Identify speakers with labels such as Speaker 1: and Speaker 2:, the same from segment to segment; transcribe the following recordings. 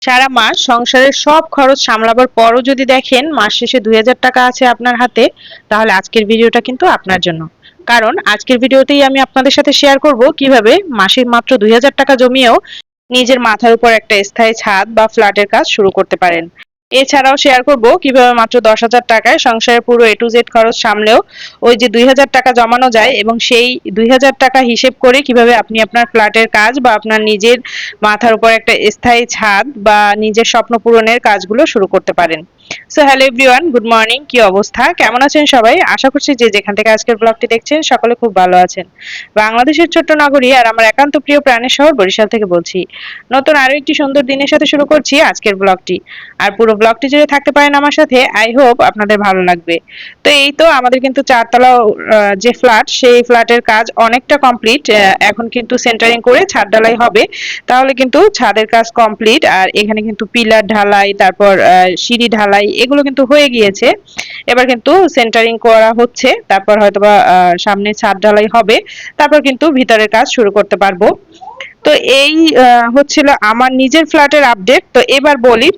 Speaker 1: সারা মাস সংসারের সব খরচ সামলাবার পরও যদি দেখেন মাস শেষে ২,০০০ টাকা আছে আপনার হাতে, তাহলে আজকের ভিডিওটা কিন্তু আপনার জন্য। কারণ আজকের ভিডিওতেই আমি আপনাদের সাথে শেয়ার করব কিভাবে মাসে মাত্র ২,০০০ টাকা জমিয়েও নিজের মাথার উপর একটা স্থায়ী ছাদ বা ফ্ল্যাটের কাজ শুরু করতে পারেন। এছাড়াও শেয়ার করব কিভাবে মাত্র ১০,০০০ টাকায় সংসারের পুরো এ টু জেড খরচ সামলেও ওই যে ২,০০০ টাকা জমানো যায়, এবং সেই ২,০০০ টাকা হিসেব করে কিভাবে আপনি আপনার ফ্ল্যাটের কাজ বা আপনার নিজের মাথার উপর একটা স্থায়ী ছাদ বা নিজের স্বপ্ন পূরণের কাজগুলো শুরু করতে পারেন। So hello everyone, good morning. কি অবস্থা, কেমন আছেন সবাই? আশা করছি যে যেখান থেকে আজকের ব্লগটি দেখছেন সকলে খুব ভালো আছেন। বাংলাদেশের ছোট্ট নগরী আর আমার একান্ত প্রিয় প্রাণের শহর বরিশাল থেকে বলছি। নতুন আরো একটি সুন্দর দিনের সাথে শুরু করছি আজকের ব্লগটি। আর পুরো ব্লগটি জুড়ে থাকতে পারেন আমার সাথে, আই হোপ আপনাদের ভালো লাগবে। তো এই তো আমাদের কিন্তু চারতলা যে ফ্ল্যাট, সেই ফ্ল্যাটের কাজ অনেকটা কমপ্লিট। এখন কিন্তু সেন্টারিং করে ছাদ ঢালাই হবে, তাহলে কিন্তু ছাদের কাজ কমপ্লিট। আর এখানে কিন্তু পিলার ঢালাই, তারপর সিঁড়ি ঢালাই এগুলো কিন্তু হয়ে গিয়েছে। এবার কিন্তু সেন্টারিং করা হচ্ছে, তারপর হয়তোবা সামনে ছাদ ঢালাই হবে, তারপর কিন্তু ভিতরের কাজ শুরু করতে পারবো। তো এই হচ্ছিল আমার নিজের ফ্ল্যাটের আপডেট। তো এবার বলি,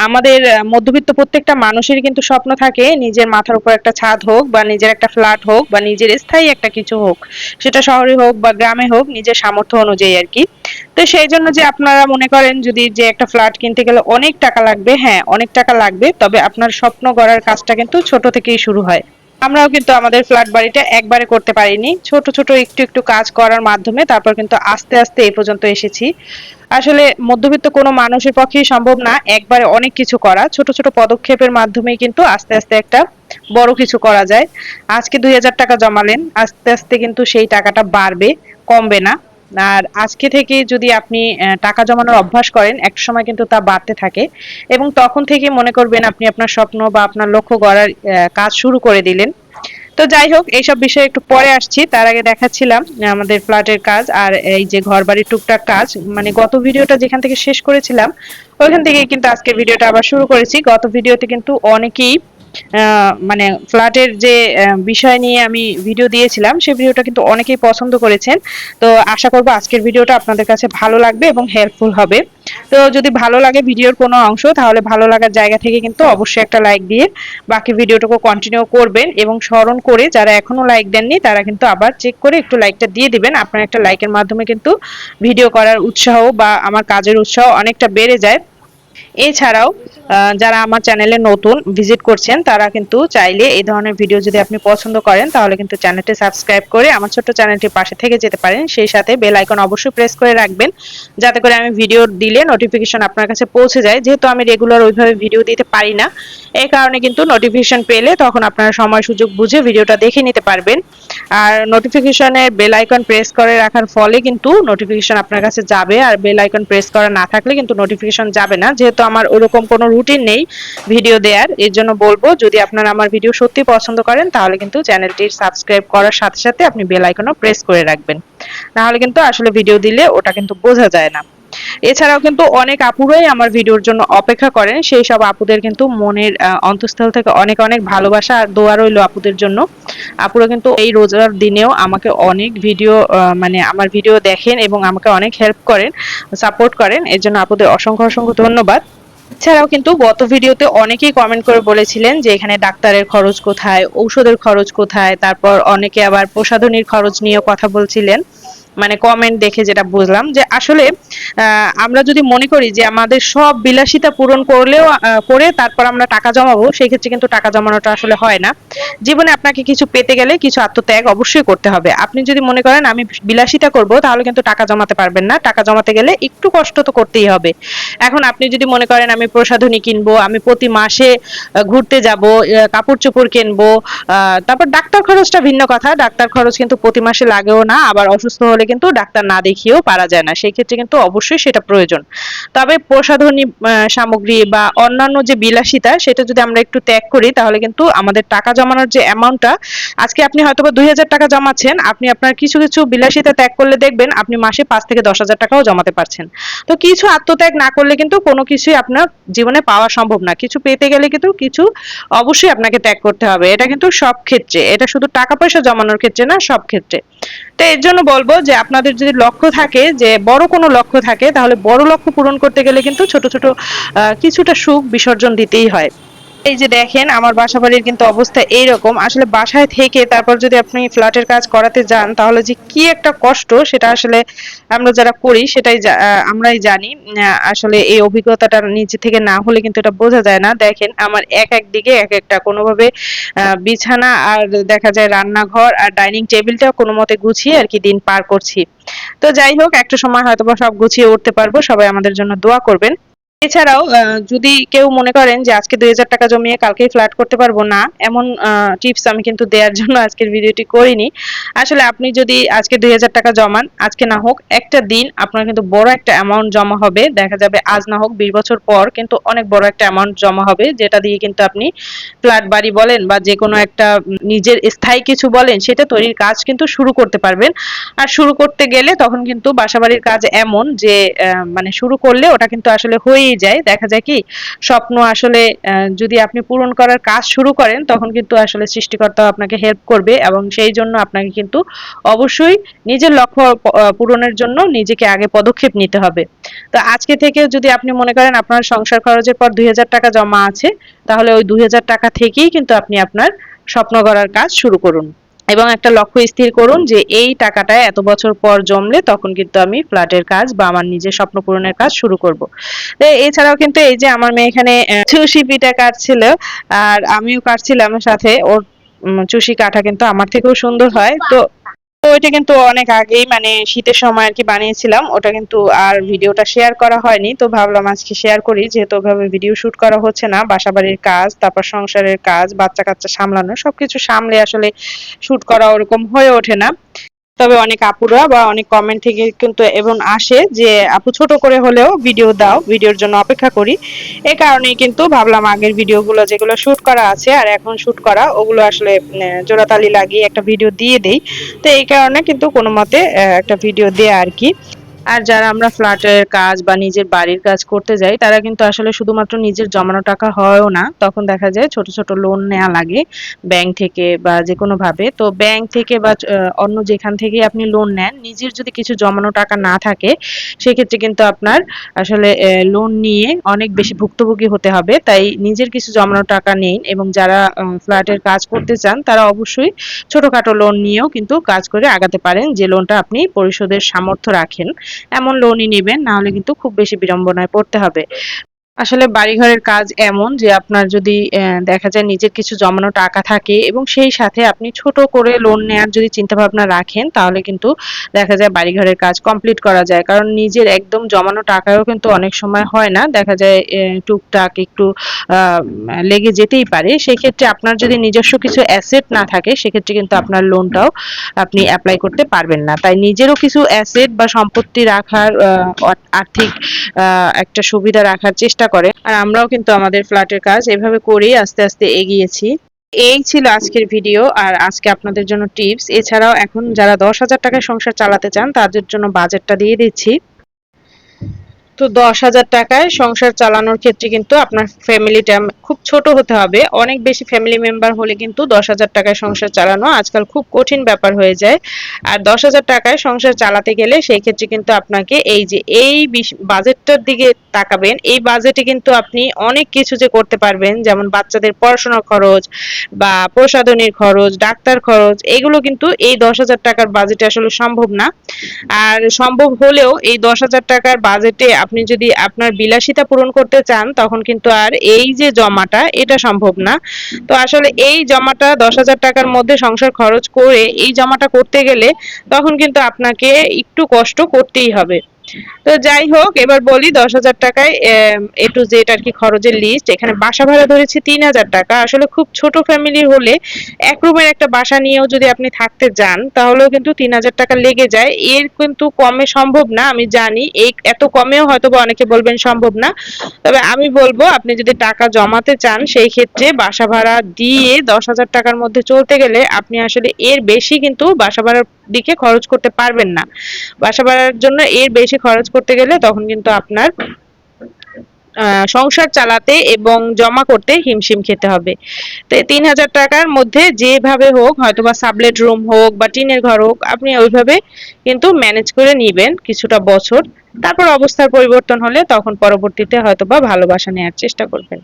Speaker 1: আমাদের মধ্যবিত্ত প্রত্যেকটা মানুষেরই কিন্তু স্বপ্ন থাকে নিজের মাথার উপর একটা ছাদ হোক, বা নিজের একটা ফ্ল্যাট হোক, বা নিজের স্থায়ী একটা কিছু হোক, সেটা শহরে হোক বা গ্রামে হোক, নিজের সামর্থ্য অনুযায়ী আর কি। তো সেই জন্য যে আপনারা মনে করেন যদি যে একটা ফ্ল্যাট কিনতে গেলে অনেক টাকা লাগবে, হ্যাঁ অনেক টাকা লাগবে, তবে আপনার স্বপ্ন গড়ার কাজটা কিন্তু ছোট থেকেই শুরু হয়। আমরাও কিন্তু আমাদের ফ্ল্যাট বাড়িটা একবারে করতে পারিনি, ছোট ছোট একটু একটু কাজ করার মাধ্যমে তারপর কিন্তু আস্তে আস্তে এই পর্যন্ত এসেছি। আসলে মধ্যবিত্ত কোনো মানুষের পক্ষেই সম্ভব না একবারে অনেক কিছু করা, ছোট ছোট পদক্ষেপের মাধ্যমেই কিন্তু আস্তে আস্তে একটা বড় কিছু করা যায়। আজকে ২,০০০ টাকা জমালেন, আস্তে আস্তে কিন্তু সেই টাকাটা বাড়বে, কমবে না। আর আজকে থেকে যদি আপনি টাকা জমানোর অভ্যাস করেন, একটা সময় কিন্তু তা বাড়তে থাকে, এবং তখন থেকে মনে করবেন আপনি আপনার স্বপ্ন বা আপনার লক্ষ্য গড়ার কাজ শুরু করে দিলেন। তো যাই হোক, এইসব বিষয়ে একটু পরে আসছি। তার আগে দেখাচ্ছিলাম আমাদের ফ্ল্যাটের কাজ আর এই যে ঘর বাড়ির টুকটাক কাজ। মানে গত ভিডিওটা যেখান থেকে শেষ করেছিলাম ওইখান থেকে কিন্তু আজকের ভিডিওটা আবার শুরু করেছি। গত ভিডিওতে কিন্তু অনেকেই মানে ফ্ল্যাটের যে বিষয় নিয়ে আমি ভিডিও দিয়েছিলাম, সেই ভিডিওটা কিন্তু অনেকেই পছন্দ করেছেন। তো আশা করব আজকের ভিডিওটা আপনাদের কাছে ভালো লাগবে এবং হেল্পফুল হবে। তো যদি ভালো লাগে ভিডিওর কোনো অংশ, তাহলে ভালো লাগার জায়গা থেকে কিন্তু অবশ্যই একটা লাইক দিয়ে বাকি ভিডিওটুকু কন্টিনিউ করবেন, এবং স্মরণ করে যারা এখনো লাইক দেননি তারা কিন্তু আবার চেক করে একটু লাইকটা দিয়ে দিবেন। আপনার একটা লাইকের মাধ্যমে কিন্তু ভিডিও করার উৎসাহ বা আমার কাজের উৎসাহ অনেকটা বেড়ে যায়। এছাড়াও যারা আমার চ্যানেলে নতুন ভিজিট করছেন তারা কিন্তু চাইলে এই ধরনের ভিডিও যদি আপনি পছন্দ করেন, তাহলে কিন্তু চ্যানেলটি সাবস্ক্রাইব করে আমার ছোট্ট চ্যানেলটির পাশে থেকে যেতে পারেন। সেই সাথে বেল আইকন অবশ্যই প্রেস করে রাখবেন, যাতে করে আমি ভিডিও দিলে নোটিফিকেশন আপনার কাছে পৌঁছে যায়। যেহেতু আমি রেগুলার ওইভাবে ভিডিও দিতে পারি না, এই কারণে কিন্তু নোটিফিকেশন পেলে তখন আপনারা সময় সুযোগ বুঝে ভিডিওটা দেখে নিতে পারবেন। আর নোটিফিকেশনে বেল আইকন প্রেস করে রাখার ফলে কিন্তু নোটিফিকেশন আপনার কাছে যাবে, আর বেল আইকন প্রেস করা না থাকলে কিন্তু নোটিফিকেশন যাবে না। যেহেতু আমার ওরকম কোনো রুটিন নেই ভিডিও দেওয়ার, এর জন্য বলবো যদি আপনারা আমার ভিডিও সত্যি পছন্দ করেন, তাহলে কিন্তু চ্যানেলটির সাবস্ক্রাইব করার সাথে সাথে আপনি বেল আইকনও প্রেস করে রাখবেন। নাহলে কিন্তু আসলে ভিডিও দিলে ওটা কিন্তু বোঝা যায় না। এছাড়াও কিন্তু অনেক আপুরাই আমার ভিডিওর জন্য অপেক্ষা করেন, সেই সব আপুদের কিন্তু মনের অন্তঃস্থল থেকে অনেক অনেক ভালোবাসা আর দোয়া রইল আপুদের জন্য। আপুরা কিন্তু এই রোজার দিনেও আমাকে অনেক ভিডিও মানে আমার ভিডিও দেখেন এবং আমাকে অনেক হেল্প করেন, সাপোর্ট করেন। এর জন্য আপুদের অসংখ্য অসংখ্য ধন্যবাদ। এছাড়াও কিন্তু গত ভিডিওতে অনেকেই কমেন্ট করে বলেছিলেন যে এখানে ডাক্তারের খরচ কোথায়, ঔষধের খরচ কোথায়, তারপর অনেকে আবার প্রসাধনীর খরচ নিয়েও কথা বলছিলেন। মানে কমেন্ট দেখে যেটা বুঝলাম যে আসলে আমরা যদি মনে করি যে আমাদের সব বিলাসিতা পূরণ করলেও করে তারপর আমরা টাকা জমাবো, সেই ক্ষেত্রে কিন্তু টাকা জমানোটা আসলে হয় না। জীবনে আপনাকে কিছু পেতে গেলে কিছু আত্মত্যাগ অবশ্যই করতে হবে। আপনি যদি মনে করেন আমি বিলাসিতা করব, তাহলে কিন্তু টাকা জমাতে পারবেন না। টাকা জমাতে গেলে একটু কষ্ট তো করতেই হবে। এখন আপনি যদি মনে করেন আমি প্রসাধনী কিনবো, আমি প্রতি মাসে ঘুরতে যাব, কাপড় চোপড় কিনবো, তারপর ডাক্তার খরচটা ভিন্ন কথা। ডাক্তার খরচ কিন্তু প্রতি মাসে লাগেও না, আবার অসুস্থ হলে কিন্তু ডাক্তার না দেখিয়েও পারা যায় না, সেই ক্ষেত্রে কিন্তু অবশ্যই সেটা প্রয়োজন। তবে প্রসাধনী সামগ্রী বা অন্যান্য যে বিলাসিতা, সেটা যদি আমরা একটু ত্যাগ করি, তাহলে কিন্তু আমাদের টাকা জমানোর যে অ্যামাউন্টটা, আজকে আপনি হয়তোবা ২,০০০ টাকা জমাচ্ছেন, আপনি আপনার কিছু কিছু বিলাসিতা ত্যাগ করলে দেখবেন আপনি মাসে ৫ থেকে ১০,০০০ টাকাও জমাতে পারছেন। তো কিছু আত্মত্যাগ না করলে কিন্তু কোনো কিছুই আপনার জীবনে পাওয়া সম্ভব না। কিছু পেতে গেলে কিন্তু কিছু অবশ্যই আপনাকে ত্যাগ করতে হবে। এটা কিন্তু সব ক্ষেত্রে, এটা শুধু টাকা পয়সা জমানোর ক্ষেত্রে না, সব ক্ষেত্রে। তো এর জন্য বলবো বলবো যে আপনাদের যদি লক্ষ্য থাকে, যে বড় কোনো লক্ষ্য থাকে, তাহলে বড় লক্ষ্য পূরণ করতে গেলে কিন্তু ছোট ছোট কিছুটা সুখ বিসর্জন দিতেই হয়। এই যে দেখেন আমার বাসাবাড়ির কিন্তু অবস্থা এইরকম। আসলে বাসায় থেকে তারপর যদি আপনি ফ্ল্যাটের কাজ করাতে যান, তাহলে যে কি একটা কষ্ট, সেটা আসলে আমরা যারা করি সেটাই আমরাই জানি। আসলে এই অভিজ্ঞতাটা নিজে থেকে না হলে কিন্তু এটা বোঝা যায় না। দেখেন আমার এক এক দিকে এক একটা কোনোভাবে বিছানা, আর দেখা যায় রান্নাঘর আর ডাইনিং টেবিলটা কোনো মতে গুছিয়ে আর কি দিন পার করছি। তো যাই হোক, একটা সময় হয়তোবা সব গুছিয়ে উঠতে পারবো। সবাই আমাদের জন্য দোয়া করবেন। এছাড়াও যদি কেউ মনে করেন যে আজকে ২,০০০ টাকা জমিয়ে কালকেই ফ্ল্যাট করতে পারবো না, এমন টিপস আমি কিন্তু দেওয়ার জন্য আজকের ভিডিওটি করিনি। আসলে আপনি যদি আজকে ২,০০০ টাকা জমান, আজকে না হোক একটা দিন আপনার কিন্তু বড় একটা অ্যামাউন্ট জমা হবে। দেখা যাবে আজ না হোক ২০ বছর পর কিন্তু অনেক বড় একটা অ্যামাউন্ট জমা হবে, যেটা দিয়ে কিন্তু আপনি ফ্ল্যাট বাড়ি বলেন বা যে কোনো একটা নিজের স্থায়ী কিছু বলেন, সেটা তৈরির কাজ কিন্তু শুরু করতে পারবেন। আর শুরু করতে গেলে তখন কিন্তু বাসাবাড়ির কাজ এমন যে মানে শুরু করলে ওটা কিন্তু আসলে হয়েই যায়। দেখা যায় কি, স্বপ্ন আসলে যদি আপনি পূরণ করার কাজ শুরু করেন, তখন কিন্তু আসলে সৃষ্টিকর্তা আপনাকে হেল্প করবে, এবং সেই জন্য আপনাকে কিন্তু অবশ্যই নিজের লক্ষ্য পূরণের জন্য নিজেকে আগে পদক্ষেপ নিতে হবে। তো আজকে থেকে যদি আপনি মনে করেন আপনার সংসার খরচের পর ২,০০০ টাকা জমা আছে, তাহলে ওই ২,০০০ টাকা থেকেই কিন্তু আপনি আপনার স্বপ্ন গড়ার কাজ শুরু করুন। এবং একটা লক্ষ্য স্থির করুন যে এই টাকাটা এত বছর পর জমলে তখন কিন্তু আমি ফ্ল্যাটের কাজ বা আমার নিজের স্বপ্ন পূরণের কাজ শুরু করব। তো এছাড়াও কিন্তু এই যে আমার মেয়ে এখানে চুষি পিঠা কাটছিল, আর আমিও কাটছিলাম সাথে। ওর চুষি কাটা কিন্তু আমার থেকেও সুন্দর হয়। তো তো ওইটা কিন্তু অনেক আগেই, মানে শীতের সময় আর কি বানিয়েছিলাম। ওটা কিন্তু আর ভিডিওটা শেয়ার করা হয়নি। তো ভাবলাম আজকে শেয়ার করি, যেহেতু ওইভাবে ভিডিও শুট করা হচ্ছে না। বাসাবাড়ির কাজ, তারপর সংসারের কাজ, বাচ্চা কাচ্চা সামলানো, সবকিছু সামলে আসলে শুট করা ওরকম হয়ে ওঠে না। তবে অনেক আপুরা বা অনেক কমেন্ট থেকে কিন্তু এবং আসে যে আপু ছোট করে হলেও ভিডিও দাও, ভিডিওর জন্য অপেক্ষা করি। এই কারণেই কিন্তু ভাবলাম আগের ভিডিওগুলো যেগুলো শুট করা আছে আর এখন শুট করা, ওগুলো আসলে জোড়াতালি লাগিয়ে একটা ভিডিও দিয়ে দেই। তো এই কারণে কিন্তু কোনো মতে একটা ভিডিও দেয়া আর কি। আর যারা আমরা ফ্ল্যাটের কাজ বা নিজের বাড়ির কাজ করতে যাই, তারা কিন্তু আসলে শুধুমাত্র নিজের জমানো টাকা হয়ও না। তখন দেখা যায় ছোট ছোট লোন নেওয়া লাগে ব্যাংক থেকে বা যেকোনো ভাবে। তো ব্যাংক থেকে বা অন্য যেখান থেকে আপনি লোন নেন, নিজের যদি কিছু জমানো টাকা না থাকে, সেক্ষেত্রে কিন্তু আপনার আসলে লোন নিয়ে অনেক বেশি ভুক্তভোগী হতে হবে। তাই নিজের কিছু জমানো টাকা নেই, এবং যারা ফ্ল্যাটের কাজ করতে চান তারা অবশ্যই ছোটখাটো লোন নিয়েও কিন্তু কাজ করে আগাতে পারেন, যে লোনটা আপনি পরিশোধের সামর্থ্য রাখেন। এমন লোনই নিবেন, না হলে কিন্তু খুব বেশি বিড়ম্বনায় পড়তে হবে। আসলে বাড়িঘরের কাজ এমন যে আপনার যদি দেখা যায় নিজের কিছু জমানো টাকা থাকে এবং সেই সাথে আপনি ছোট করে লোন নেয়ার যদি চিন্তাভাবনা রাখেন, তাহলে কিন্তু দেখা যায় বাড়িঘরের কাজ কমপ্লিট করা যায়। কারণ নিজের একদম জমানো টাকায়ও কিন্তু অনেক সময় হয় না। দেখা যায় টুকটাক একটু আ লেগে যেতেই পারে। সেক্ষেত্রে আপনার যদি নিজস্ব কিছু অ্যাসেট না থাকে, সেক্ষেত্রে কিন্তু আপনার লোনটাও আপনি এপ্লাই করতে পারবেন না। তাই নিজেরও কিছু অ্যাসেট বা সম্পত্তি রাখার আর্থিক একটা সুবিধা রাখার চেষ্টা করে। আর আমরাও কিন্তু আমাদের ফ্ল্যাটের কাজ এভাবে করেই আস্তে আস্তে এগিয়েছি। এই ছিল আজকের ভিডিও, আর আজকে আপনাদের জন্য টিপস। এছাড়াও এখন যারা ১০,০০০ টাকায় সংসার চালাতে চান, তাদের জন্য বাজেটটা দিয়ে দিচ্ছি। তো ১০,০০০ টাকায় সংসার চালানোর ক্ষেত্রে কিন্তু আপনার ফ্যামিলিটা খুব ছোট হতে হবে। অনেক বেশি ফ্যামিলি মেম্বার হলে কিন্তু ১০,০০০ টাকায় সংসার চালানো আজকাল খুব কঠিন ব্যাপার হয়ে যায়। আর ১০,০০০ টাকায় সংসার চালাতে গেলে সেই ক্ষেত্রে কিন্তু আপনাকে এই যে এই বাজেটটার দিকে তাকাবেন। এই বাজেটে কিন্তু আপনি অনেক কিছু যে করতে পারবেন, যেমন বাচ্চাদের পড়াশোনার খরচ বা প্রসাধনীর খরচ, ডাক্তার খরচ, এগুলো কিন্তু এই ১০,০০০ টাকার বাজেটে আসলে সম্ভব না। আর সম্ভব হলেও এই ১০,০০০ টাকার বাজেটে আপনি যদি আপনার বিলাসিতা পূরণ করতে চান, তখন কিন্তু আর এই যে জমাটা, এটা সম্ভব না। তো আসলে এই জমাটা ১০,০০০ টাকার মধ্যে সংসার খরচ করে এই জমাটা করতে গেলে তখন কিন্তু আপনাকে একটু কষ্ট করতেই হবে। তো যাই হোক, এবার বলি ১০,০০০ টাকায় এ টু জেড আর কি খরচের লিস্ট। এখানে বাসা ভাড়া ধরেছি ৩,০০০ টাকা। আসলে খুব ছোট ফ্যামিলি হলে এক রুমের একটা বাসা নিয়েও যদি আপনি থাকতে যান, তাহলেও কিন্তু ৩,০০০ টাকা লেগে যায়। এর কিন্তু কমে সম্ভব না, আমি জানি। এই এত কমেও হয়তোবা অনেকে বলবেন সম্ভব না। তবে আমি বলবো আপনি যদি টাকা জমাতে চান, সেই ক্ষেত্রে বাসা ভাড়া দিয়ে ১০,০০০ টাকার মধ্যে চলতে গেলে আপনি আসলে এর বেশি কিন্তু বাসা ভাড়ার দিকে খরচ করতে পারবেন না। বাসা ভাড়ার জন্য এর বেশি খরচ করতে গেলে তখন কিন্তু আপনার সংসার চালাতে এবং জমা করতে হিমশিম খেতে হবে। তো ৩,০০০ টাকার মধ্যে যেভাবে হোক, হয়তোবা সাবলেট রুম হোক বা টিনের ঘর হোক, আপনি ওইভাবে কিন্তু ম্যানেজ করে নিবেন কিছুটা বছর। তারপর অবস্থার পরিবর্তন হলে তখন পরবর্তীতে হয়তোবা ভালো বাসা নেয়ার চেষ্টা করবেন।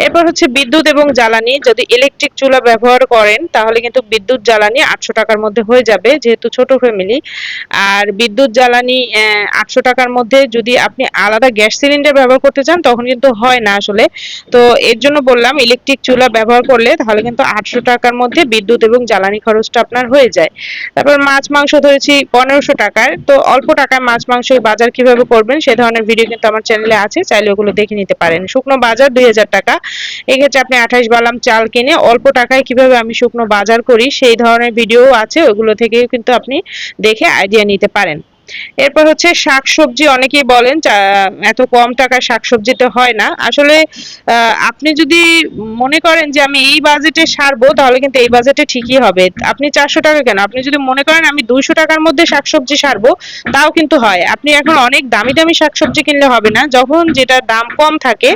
Speaker 1: এরপর হচ্ছে বিদ্যুৎ এবং জ্বালানি। যদি ইলেকট্রিক চুলা ব্যবহার করেন তাহলে কিন্তু বিদ্যুৎ জ্বালানি ৮০০ টাকার মধ্যে হয়ে যাবে, যেহেতু ছোট ফ্যামিলি। আর বিদ্যুৎ জ্বালানি ৮০০ টাকার মধ্যে যদি আপনি আলাদা গ্যাস সিলিন্ডার ব্যবহার করতে চান তখন কিন্তু হয় না আসলে। তো এর জন্য বললাম ইলেকট্রিক চুলা ব্যবহার করলে তাহলে কিন্তু ৮০০ টাকার মধ্যে বিদ্যুৎ এবং জ্বালানি খরচটা আপনার হয়ে যায়। তারপর মাছ মাংস ধরেছি ১৫০০ টাকার। তো অল্প টাকায় মাছ মাংস বাজার কিভাবে করবেন সে ধরনের ভিডিও কিন্তু আমার চ্যানেলে আছে, চাইলে ওগুলো দেখে নিতে পারেন। শুকনো বাজার ২,০০০ টাকা। এক্ষেত্রে আপনি ২৮ বালাম চাল কিনে অল্প টাকায় কিভাবে আমি শুকনো বাজার করি সেই ধরনের ভিডিও আছে, ওগুলো থেকেও কিন্তু আপনি দেখে আইডিয়া নিতে পারেন। এরপর হচ্ছে শাকসবজি। অনেকেই বলেন এত কম টাকায় শাকসবজিতে হয় না। আসলে আপনি যদি মনে করেন যে আমি এই বাজেটে সারবো তাহলে কিন্তু এই বাজেটে ঠিকই হবে। আপনি ৪০০ টাকা কেন, আপনি যদি মনে করেন আমি ২০০ টাকার মধ্যে শাকসবজি সারবো তাও কিন্তু হয়। আপনি এখন অনেক দামি দামি শাকসবজি কিনলে হবে না, যখন যেটার দাম কম থাকে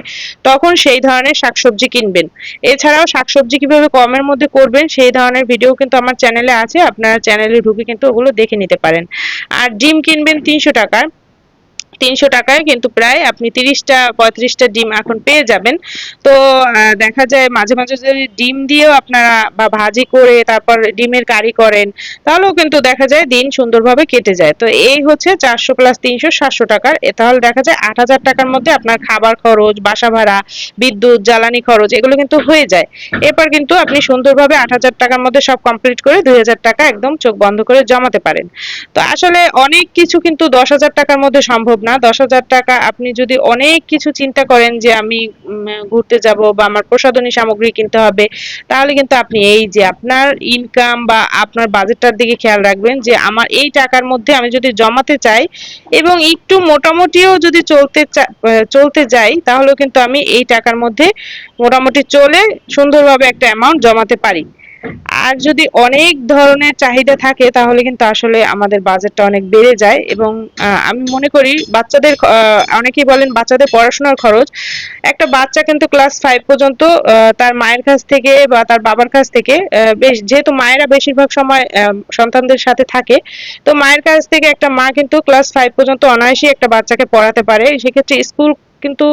Speaker 1: তখন সেই ধরনের শাকসবজি কিনবেন। এছাড়াও শাকসবজি কিভাবে কমের মধ্যে করবেন সেই ধরনের ভিডিও কিন্তু আমার চ্যানেলে আছে, আপনারা চ্যানেলে ঢুকে কিন্তু ওগুলো দেখে নিতে পারেন। আর ডিম কিনবেন ৩০০ টাকার। ৩০০ টাকায় কিন্তু প্রায় আপনি ৩০টা ৩৫টা ডিম এখন পেয়ে যাবেন। তো দেখা যায় মাঝে মাঝে যদি ডিম দিয়েও আপনারা বা ভাজি করে তারপর ডিমের কারি করেন তাহলেও কিন্তু দেখা যায় দিন সুন্দরভাবে কেটে যায়। তো এই হচ্ছে ৪০০ প্লাস ৩০০ ৭০০ টাকার। তাহলে দেখা যায় ৮,০০০ টাকার মধ্যে আপনার খাবার খরচ, বাসা ভাড়া, বিদ্যুৎ, জ্বালানি খরচ এগুলো কিন্তু হয়ে যায়। এরপর কিন্তু আপনি সুন্দরভাবে ৮,০০০ টাকার মধ্যে সব কমপ্লিট করে ২,০০০ টাকা একদম চোখ বন্ধ করে জমাতে পারেন। তো আসলে অনেক কিছু কিন্তু ১০,০০০ টাকার মধ্যে সম্ভব না। ১০,০০০ টাকা আপনি যদি অনেক কিছু চিন্তা করেন যে আমি ঘুরতে যাব বা আমার প্রসাধনী সামগ্রী কিনতে হবে, তাহলে কিন্তু আপনি এই যে আপনার ইনকাম বা আপনার বাজেটটার দিকে খেয়াল রাখবেন যে আমার এই টাকার মধ্যে আমি যদি জমাতে চাই এবং একটু মোটামুটিও যদি চলতে যাই তাহলেও কিন্তু আমি এই টাকার মধ্যে মোটামুটি চলে সুন্দরভাবে একটা অ্যামাউন্ট জমাতে পারি। আর যদি অনেক ধরনের চাহিদা থাকে তাহলে কিন্তু আসলে আমাদের বাজেটটা অনেক বেড়ে যায়। এবং আমি মনে করি বাচ্চাদের অনেকেই বলেন বাচ্চাদের পড়াশোনার খরচ। একটা বাচ্চা কিন্তু ক্লাস 5 পর্যন্ত তার মায়ের কাছ থেকে বা তার বাবার কাছ থেকে বেশ, যেহেতু মায়েরা বেশিরভাগ সময় সন্তানদের সাথে থাকে, তো মায়ের কাছ থেকে একটা মা কিন্তু ক্লাস 5 পর্যন্ত অনায়াসেই একটা বাচ্চাকে পড়াতে পারে। সেক্ষেত্রে স্কুল কিন্তু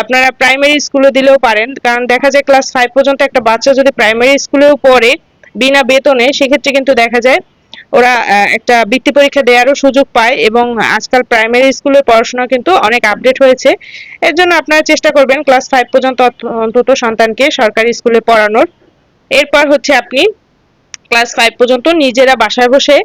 Speaker 1: আপনারা প্রাইমারি স্কুলে দিলেও পারেন, কারণ দেখা যায় ক্লাস 5 পর্যন্ত একটা বাচ্চা যদি প্রাইমারি স্কুলেও পড়ে বিনা বেতনে, সেক্ষেত্রে কিন্তু দেখা যায় ওরা একটা বৃত্তি পরীক্ষা দেওয়ারও সুযোগ পায়। এবং আজকাল প্রাইমারি স্কুলের পড়াশোনা কিন্তু অনেক আপডেট হয়েছে। এর জন্য আপনারা চেষ্টা করবেন ক্লাস 5 পর্যন্ত অন্তত সন্তানকে সরকারি স্কুলে পড়ানোর। এরপর হচ্ছে আপনি ক্লাস 5 পর্যন্ত নিজেরা বাসায় বসে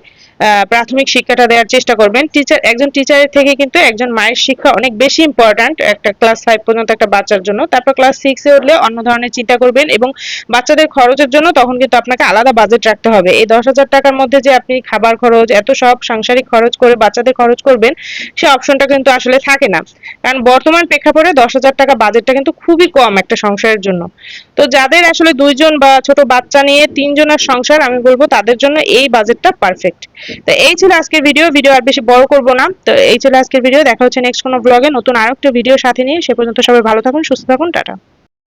Speaker 1: প্রাথমিক শিক্ষাটা দেওয়ার চেষ্টা করবেন। একজন টিচারের থেকে কিন্তু একজন মায়ের শিক্ষা অনেক বেশি ইম্পর্ট্যান্ট একটা ক্লাস 5 পর্যন্ত একটা বাচ্চার জন্য। তারপর ক্লাস 6 এ উঠলে অন্য ধরনের চিন্তা করবেন এবং বাচ্চাদের খরচের জন্য তখন কিন্তু আপনাকে আলাদা বাজেট রাখতে হবে। এই ১০,০০০ টাকার মধ্যে যে আপনি খাবার খরচ এত সব সাংসারিক খরচ করে বাচ্চাদের খরচ করবেন সে অপশনটা কিন্তু আসলে থাকে না। কারণ বর্তমান প্রেক্ষাপটে ১০,০০০ টাকা বাজেটটা কিন্তু খুবই কম একটা সংসারের জন্য। তো যাদের আসলে ২ জন বা ছোট বাচ্চা নিয়ে ৩ জনের সংসার, আমি বলবো তাদের জন্য এই বাজেটটা পারফেক্ট। তো এই ছিল আজকের ভিডিও আর বেশি বড় করব না। তো এই ছিল আজকের ভিডিও। দেখা হচ্ছে নেক্সট কোনো ব্লগে নতুন আরেকটা ভিডিও সাথে নিয়ে। সে পর্যন্ত সবাই ভালো থাকুন, সুস্থ থাকুন, টাটা।